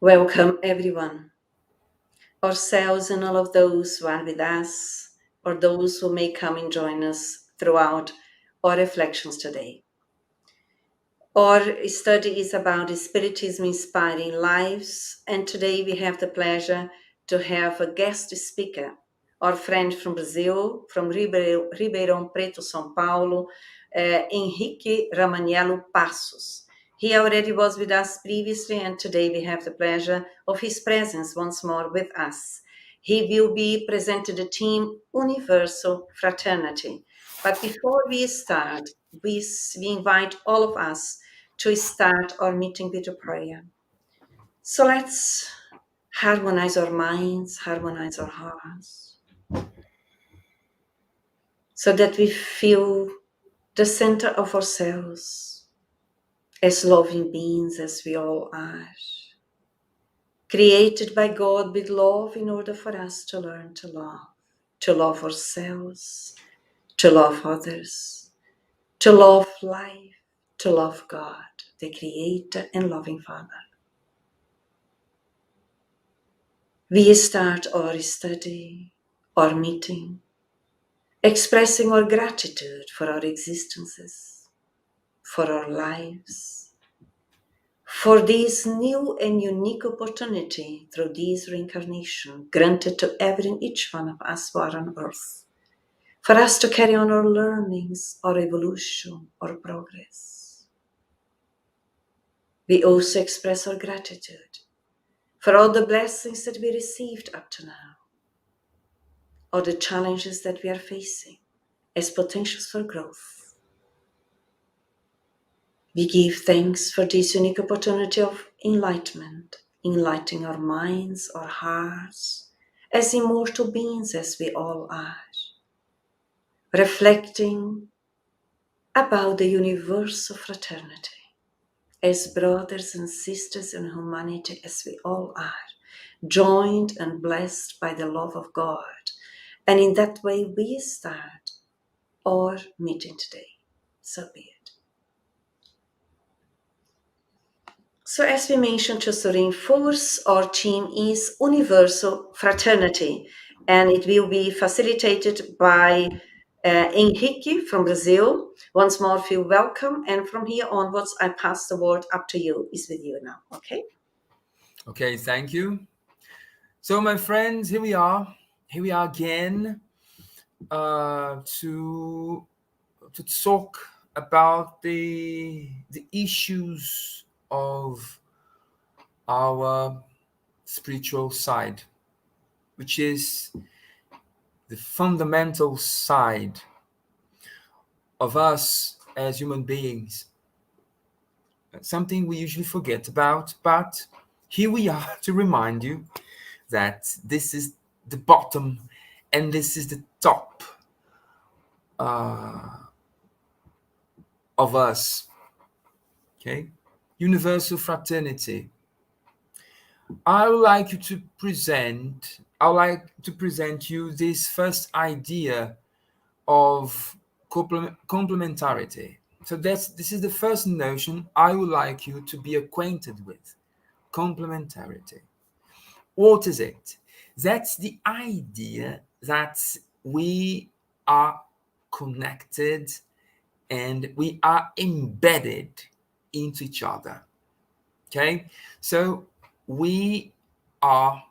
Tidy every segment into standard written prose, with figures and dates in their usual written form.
Welcome everyone, ourselves and all of those who are with us, or those who may come and join us throughout our reflections today. Our study is about Spiritism inspiring lives, and today we have the pleasure to have a guest speaker, our friend from Brazil, from Ribeirão Preto, São Paulo, Henrique Ramaniello Passos. He already was with us previously, and today we have the pleasure of his presence once more with us. He will be presenting the theme Universal Fraternity. But before we start, we invite all of us to start our meeting with a prayer. So let's harmonize our minds, harmonize our hearts, so that we feel the center of ourselves as loving beings as we all are, created by God with love in order for us to learn to love ourselves, to love others, to love life, to love God, the Creator and loving Father. We start our study, our meeting, expressing our gratitude for our existences, for our lives, for this new and unique opportunity through this reincarnation granted to every and each one of us who are on earth, for us to carry on our learnings, our evolution, our progress. We also express our gratitude for all the blessings that we received up to now, all the challenges that we are facing as potentials for growth. We give thanks for this unique opportunity of enlightenment, enlightening our minds, our hearts, as immortal beings as we all are, reflecting about the universal fraternity, as brothers and sisters in humanity as we all are, joined and blessed by the love of God. And in that way we start our meeting today. So be it. So as we mentioned, just to reinforce, our theme is Universal Fraternity, and it will be facilitated by Henrique from Brazil. Once more, feel welcome, and from here onwards, I pass the word up to you. It's with you now, okay? Okay, thank you. So, my friends, here we are. Here we are again to talk about the issues of our spiritual side, which is the fundamental side of us as human beings. Something we usually forget about, but here we are to remind you that this is the bottom and this is the top of us. Okay, universal fraternity. I would like to present you this first idea of complementarity. So this is the first notion I would like you to be acquainted with. Complementarity. What is it? That's the idea that we are connected and we are embedded into each other. Okay, so we are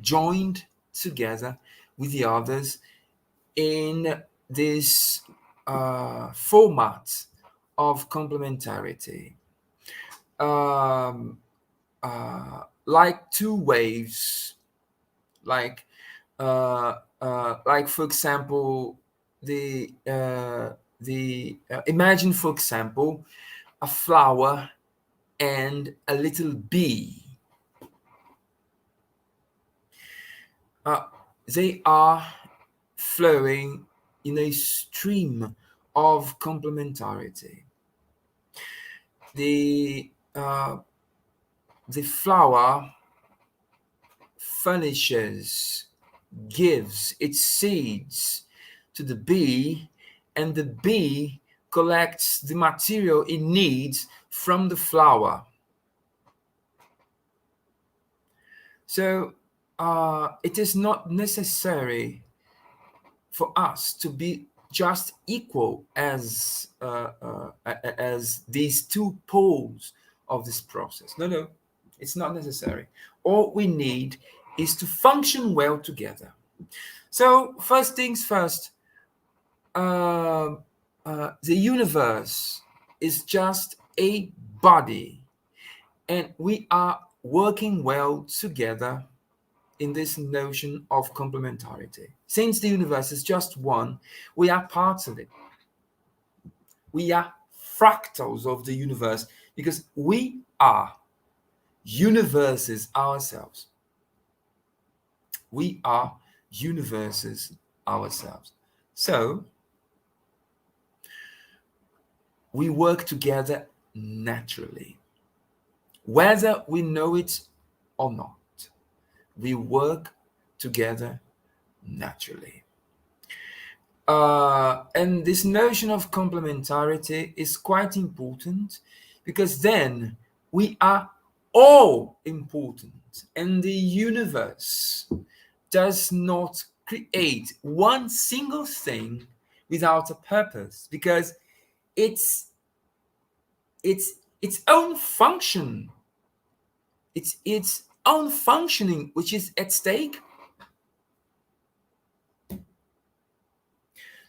joined together with the others in this format of complementarity. Like two waves, like for example, imagine, for example, a flower and a little bee. They are flowing in a stream of complementarity. The flower furnishes, gives its seeds to the bee, and the bee collects the material it needs from the flower. So it is not necessary for us to be just equal as these two poles of this process. No, it's not necessary. All we need is to function well together. So first things first, the universe is just a body, and we are working well together in this notion of complementarity. Since the universe is just one, we are parts of it. We are fractals of the universe because we are universes ourselves. We are universes ourselves. So we work together naturally, whether we know it or not. We work together naturally. And this notion of complementarity is quite important because then we are all important, and the universe does not create one single thing without a purpose, because it's its own function, it's its own functioning which is at stake.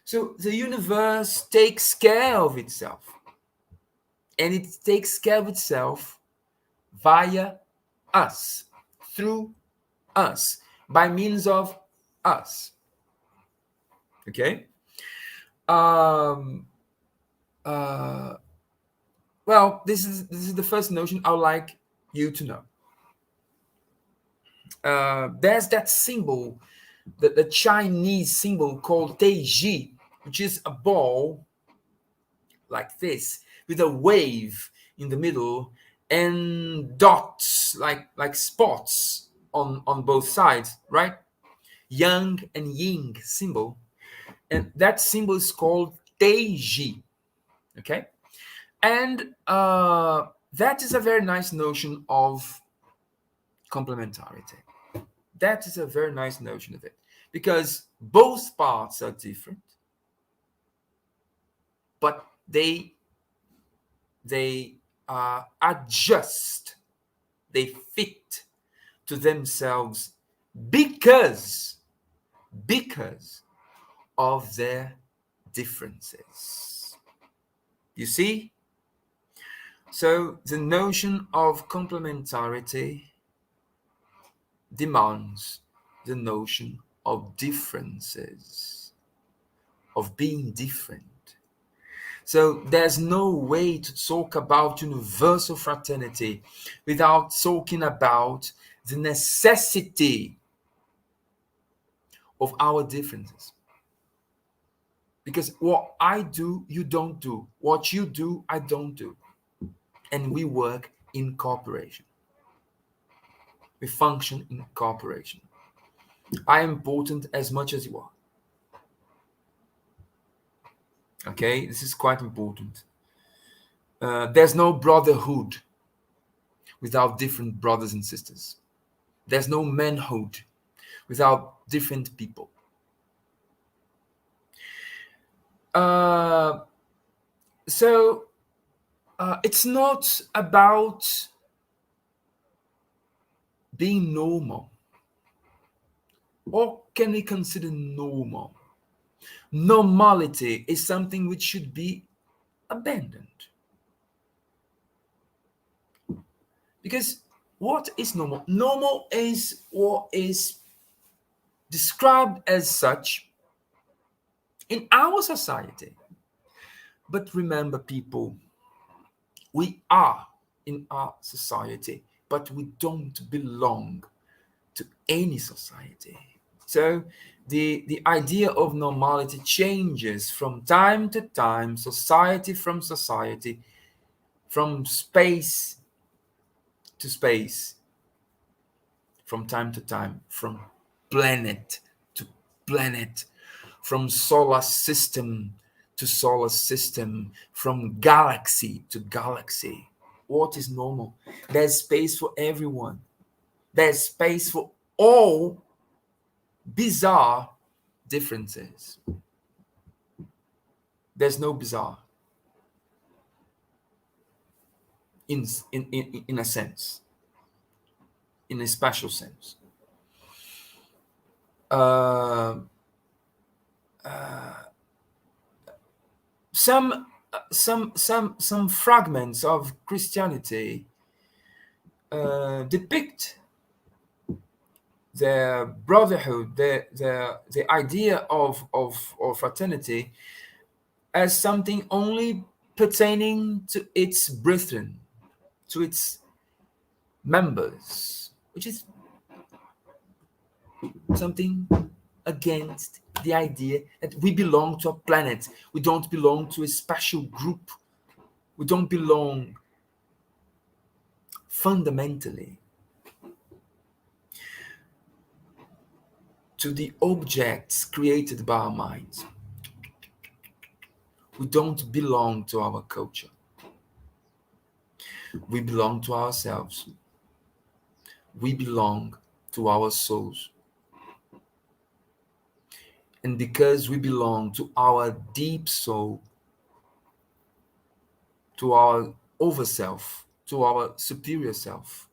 So the universe takes care of itself, and it takes care of itself via us, through us, by means of us. Okay? Well, this is the first notion I would like you to know. There's that symbol, the Chinese symbol called Teiji, which is a ball like this with a wave in the middle and dots like spots on both sides, right? Yang and yin symbol, and that symbol is called Teiji. Okay, and that is a very nice notion of complementarity. That is a very nice notion of it, because both parts are different, but they adjust, they fit to themselves because of their differences. You see? So the notion of complementarity demands the notion of differences, of being different. So there's no way to talk about universal fraternity without talking about the necessity of our differences. Because what I do, you don't do. What you do, I don't do. And we work in cooperation. We function in cooperation. I am important as much as you are. Okay, this is quite important. There's no brotherhood without different brothers and sisters. There's no manhood without different people. So it's not about being normal. What can we consider normal? Normality is something which should be abandoned. Because what is normal? Normal is what is described as such in our society. But remember, people, we are in our society, but we don't belong to any society. So the idea of normality changes from time to time, society from society, from space to space, from time to time, from planet to planet, from solar system to solar system, from galaxy to galaxy. What is normal? There's space for everyone. There's space for all bizarre differences. There's no bizarre in a sense, in a special sense. Uh, some fragments of Christianity depict the brotherhood, the idea of fraternity as something only pertaining to its brethren, to its members, which is something against the idea that we belong to a planet. We don't belong to a special group. We don't belong fundamentally to the objects created by our minds. We don't belong to our culture. We belong to ourselves. We belong to our souls. And because we belong to our deep soul, to our overself, to our superior self,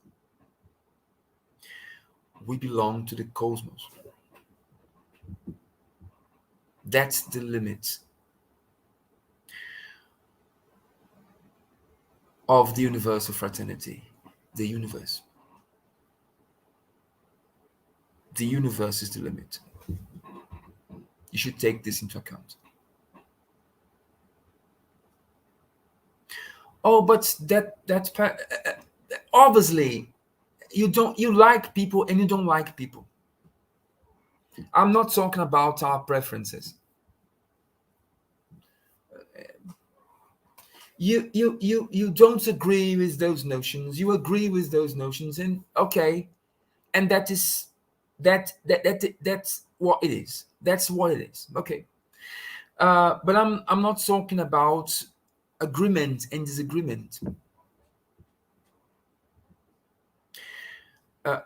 we belong to the cosmos. That's the limit of the universal fraternity, the universe. The universe is the limit. You should take this into account. Oh, but obviously you like people and you don't like people. I'm not talking about our preferences. You don't agree with those notions. You agree with those notions, and okay, and that's what it is. That's what it is. Okay, but I'm not talking about agreement and disagreement.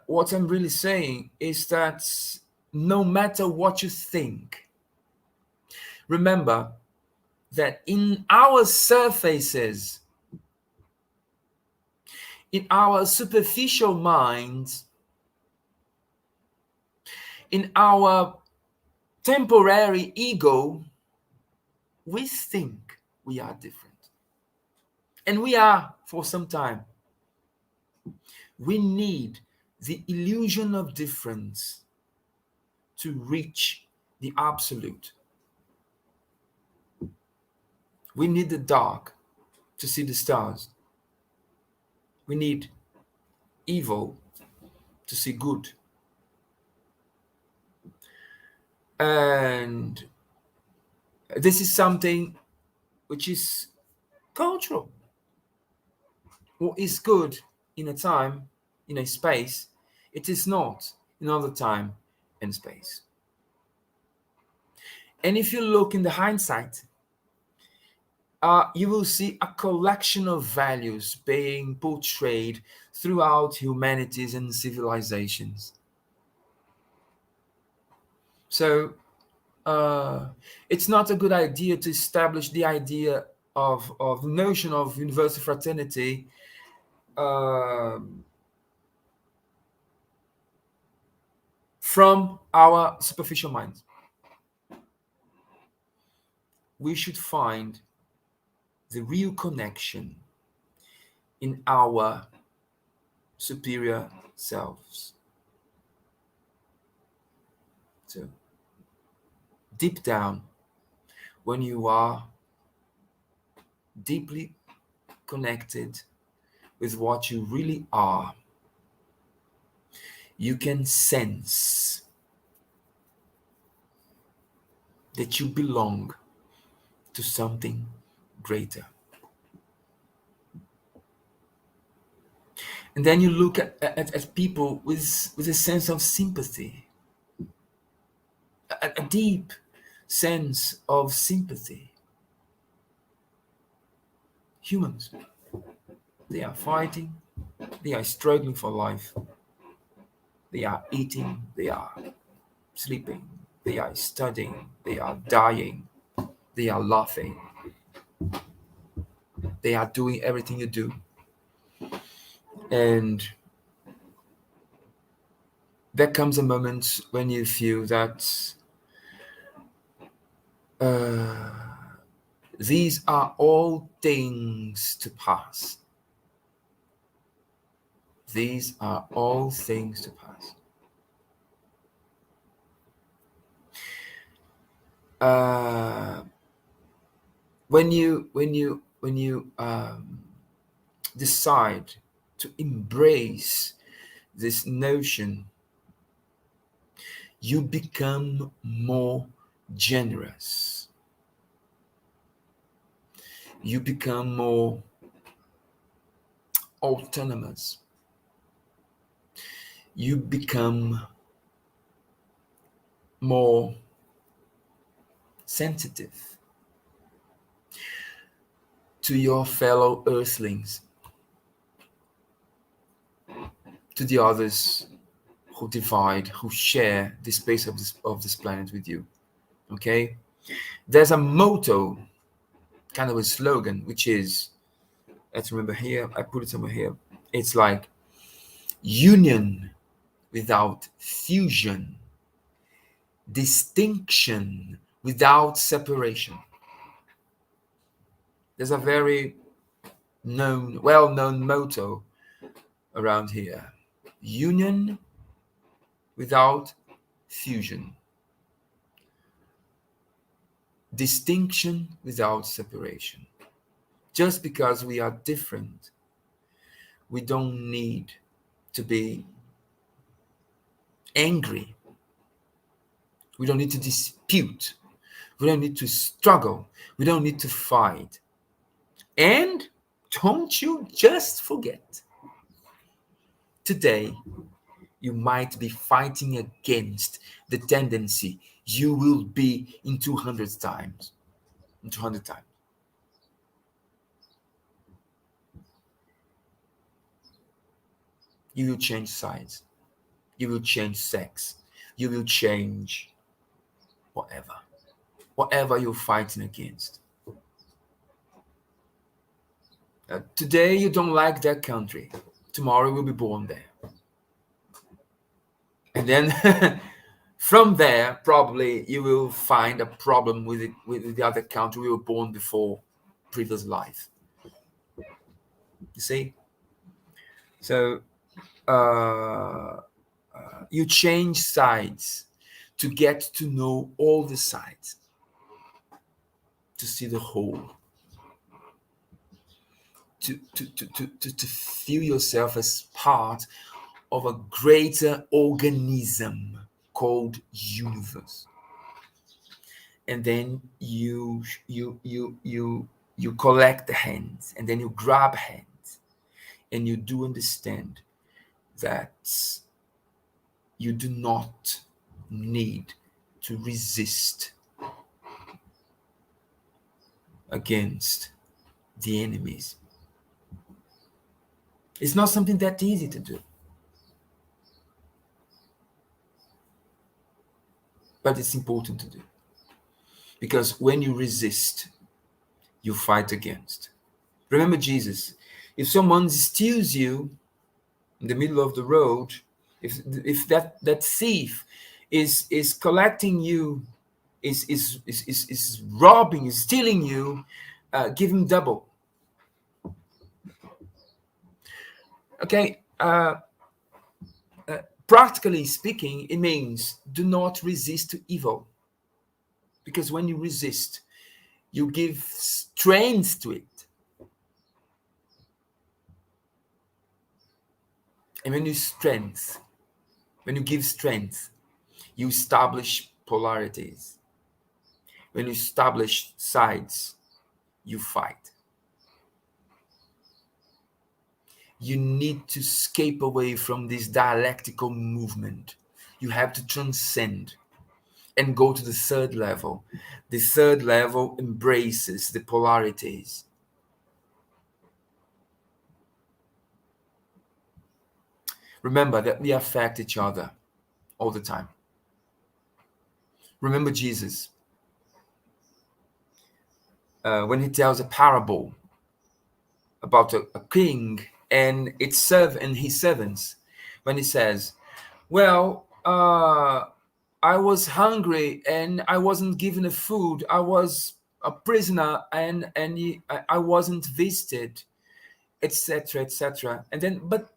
What I'm really saying is that no matter what you think, remember that in our surfaces, in our superficial minds, in our temporary ego, we think we are different. And we are for some time. We need the illusion of difference to reach the absolute. We need the dark to see the stars. We need evil to see good. And this is something which is cultural. What is good in a time, in a space, it is not in other time and space. And if you look in the hindsight, you will see a collection of values being portrayed throughout humanities and civilizations. So it's not a good idea to establish the idea of the notion of universal fraternity from our superficial minds. We should find the real connection in our superior selves. So, deep down, when you are deeply connected with what you really are, you can sense that you belong to something greater. And then you look at people with a sense of sympathy, a deep sense of sympathy. Humans, they are fighting, they are struggling for life, they are eating, they are sleeping, they are studying, they are dying, they are laughing, they are doing everything you do. And there comes a moment when you feel that these are all things to pass. These are all things to pass. When you decide to embrace this notion, you become more generous. You become more autonomous. You become more sensitive to your fellow earthlings, to the others who divide, who share the space of this planet with you. Okay? There's a motto, kind of a slogan, which is, let's remember here, I put it somewhere here. It's like union without fusion, distinction without separation. There's a very well-known motto around here. Union without fusion. Distinction without separation. Just because we are different, we don't need to be angry. We don't need to dispute. We don't need to struggle. We don't need to fight. And don't you just forget, today you might be fighting against the tendency you will be in 200 times. In 200 times. You will change sides. You will change sex. You will change whatever. Whatever you're fighting against. Today you don't like that country. Tomorrow you will be born there. And then from there, probably you will find a problem with the other country you were born before, previous life. You see? So you change sides to get to know all the sides, to see the whole, to feel yourself as part of a greater organism called universe. And then you collect the hands, and then you grab hands, and you do understand that you do not need to resist against the enemies. It's not something that easy to do. But it's important to do. Because when you resist, you fight against. Remember Jesus. If someone steals you in the middle of the road, if that thief is collecting you, is robbing, is stealing you, give him double. Okay. Practically speaking, it means do not resist to evil. Because when you resist, you give strength to it. And when you give strength, you establish polarities. When you establish sides, you fight. You need to escape away from this dialectical movement. You have to transcend and go to the third level. The third level embraces the polarities. Remember that we affect each other all the time. Remember Jesus, when he tells a parable about a king and his servants, when he says, well, I was hungry and I wasn't given a food. I was a prisoner and I wasn't visited, etc., etc. And then, but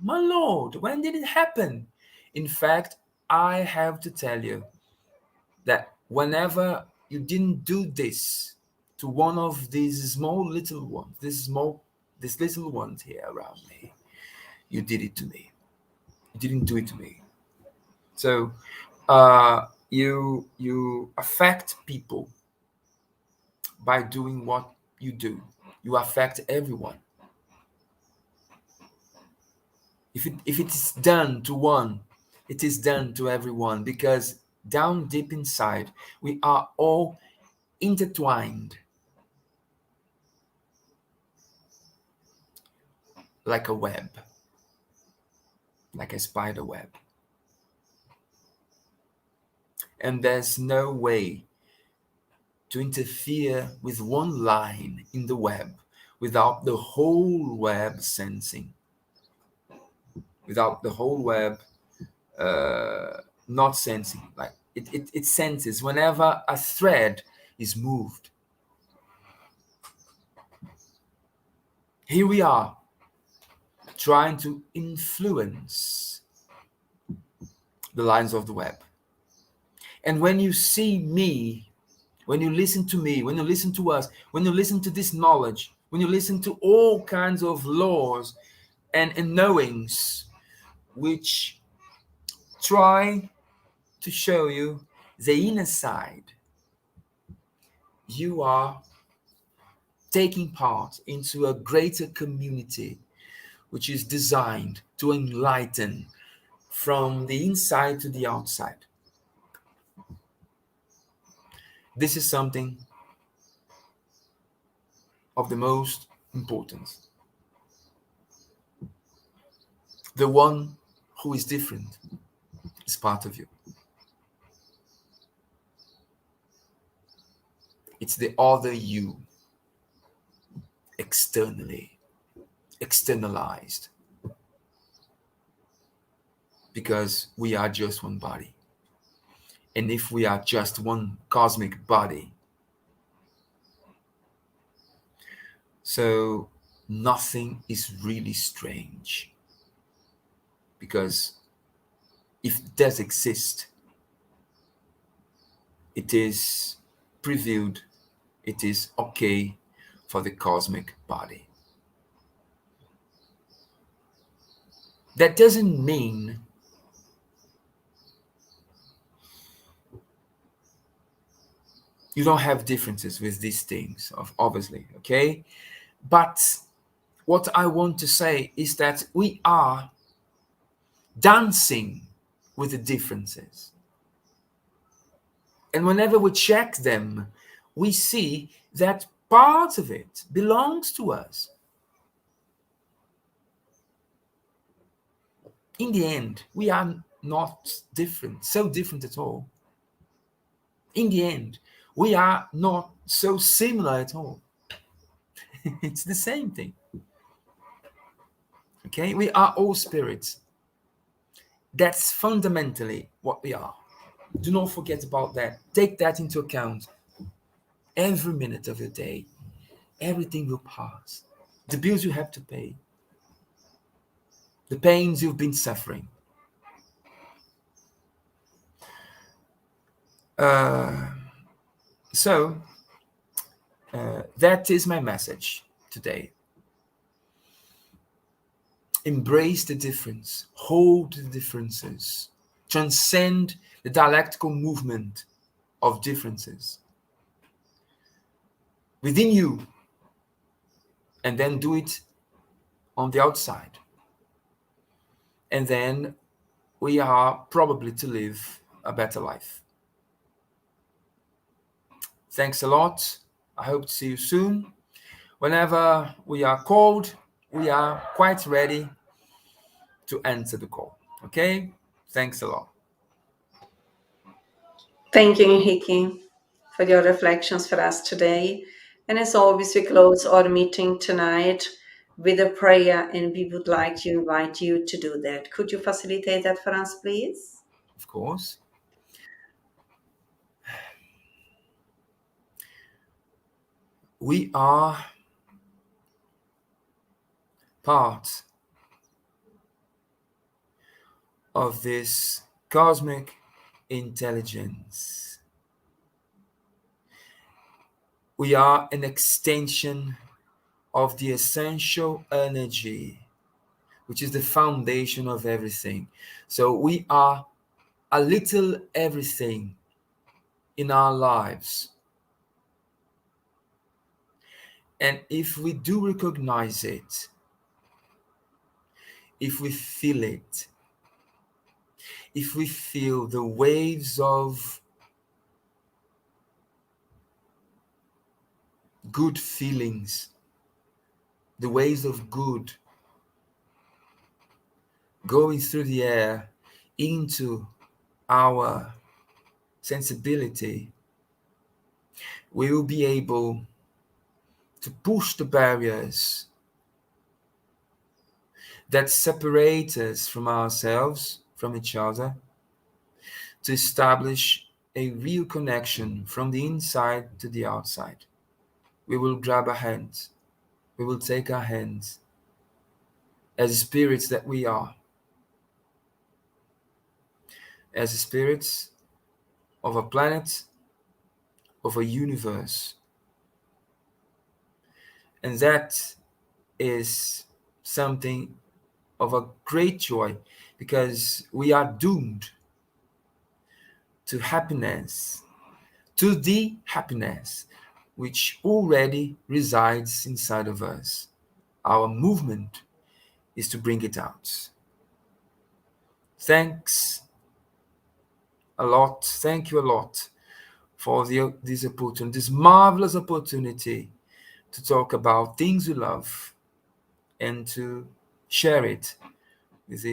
my Lord, when did it happen? In fact, I have to tell you that whenever you didn't do this to one of these small little ones, this little ones here around me, you did it to me. You didn't do it to me. So you affect people by doing what you do. You affect everyone. If it is done to one, it is done to everyone, because down deep inside we are all intertwined like a web, like a spider web. And there's no way to interfere with one line in the web without the whole web sensing, without the whole web not sensing. Like it senses whenever a thread is moved. Here we are trying to influence the lines of the web. And when you see me, when you listen to me, when you listen to us, when you listen to this knowledge, when you listen to all kinds of laws and knowings which try to show you the inner side, you are taking part into a greater community which is designed to enlighten from the inside to the outside. This is something of the most importance. The one who is different is part of you. It's the other you, externalized. Because we are just one body. And if we are just one cosmic body, so nothing is really strange. Because if it does exist, it is previewed, it is okay for the cosmic body. That doesn't mean you don't have differences with these things, obviously, okay? But what I want to say is that we are dancing with the differences. And whenever we check them, we see that part of it belongs to us. In the end, we are not different, so different at all. In the end, we are not so similar at all. It's the same thing. Okay, we are all spirits. That's fundamentally what we are. Do not forget about that. Take that into account. Every minute of your day, everything will pass. The bills you have to pay, the pains you've been suffering. So that is my message today. Embrace the difference, hold the differences, transcend the dialectical movement of differences within you, and then do it on the outside. And then we are probably to live a better life. Thanks a lot. I hope to see you soon. Whenever we are called, we are quite ready to answer the call. Okay? Thanks a lot. Thank you, Enrique, for your reflections for us today. And as always, we close our meeting tonight with a prayer, and we would like to invite you to do that. Could you facilitate that for us, please? Of course. We are part of this cosmic intelligence. We are an extension of the essential energy, which is the foundation of everything. So we are a little everything in our lives. And if we do recognize it, if we feel it, if we feel the waves of good feelings, the waves of good going through the air into our sensibility, we will be able to push the barriers that separate us from ourselves, from each other, to establish a real connection from the inside to the outside. We will grab our hands. We will take our hands as spirits that we are, as spirits of a planet, of a universe. And that is something of a great joy, because we are doomed to happiness, to the happiness which already resides inside of us. Our movement is to bring it out. Thanks a lot. Thank you a lot for this opportunity, this marvelous opportunity to talk about things we love and to share it with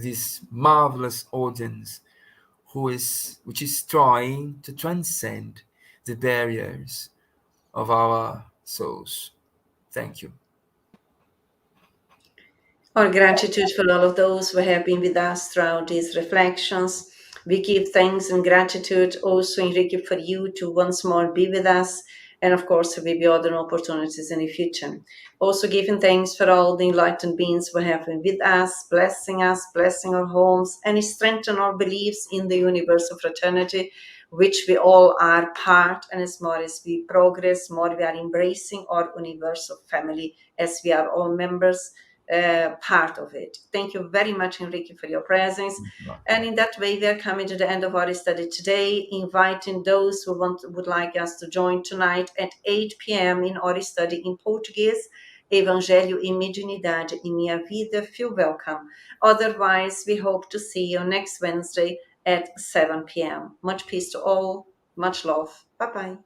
this marvelous audience which is trying to transcend the barriers of our souls. Thank you. Our gratitude for all of those who have been with us throughout these reflections. We give thanks and gratitude also, Enrique, for you to once more be with us. And of course, there will be other opportunities in the future. Also, giving thanks for all the enlightened beings who have been with us, blessing our homes, and strengthen our beliefs in the universal fraternity, which we all are part. And as more as we progress, more we are embracing our universal family as we are all members part of it. Thank you very much, Enrique, for your presence. And in that way, we are coming to the end of our study today, inviting those who would like us to join tonight at 8 p.m. in our study in Portuguese, Evangelho e Mediunidade em Minha Vida. Feel welcome. Otherwise, we hope to see you next Wednesday at 7 p.m. Much peace to all. Much love. Bye-bye.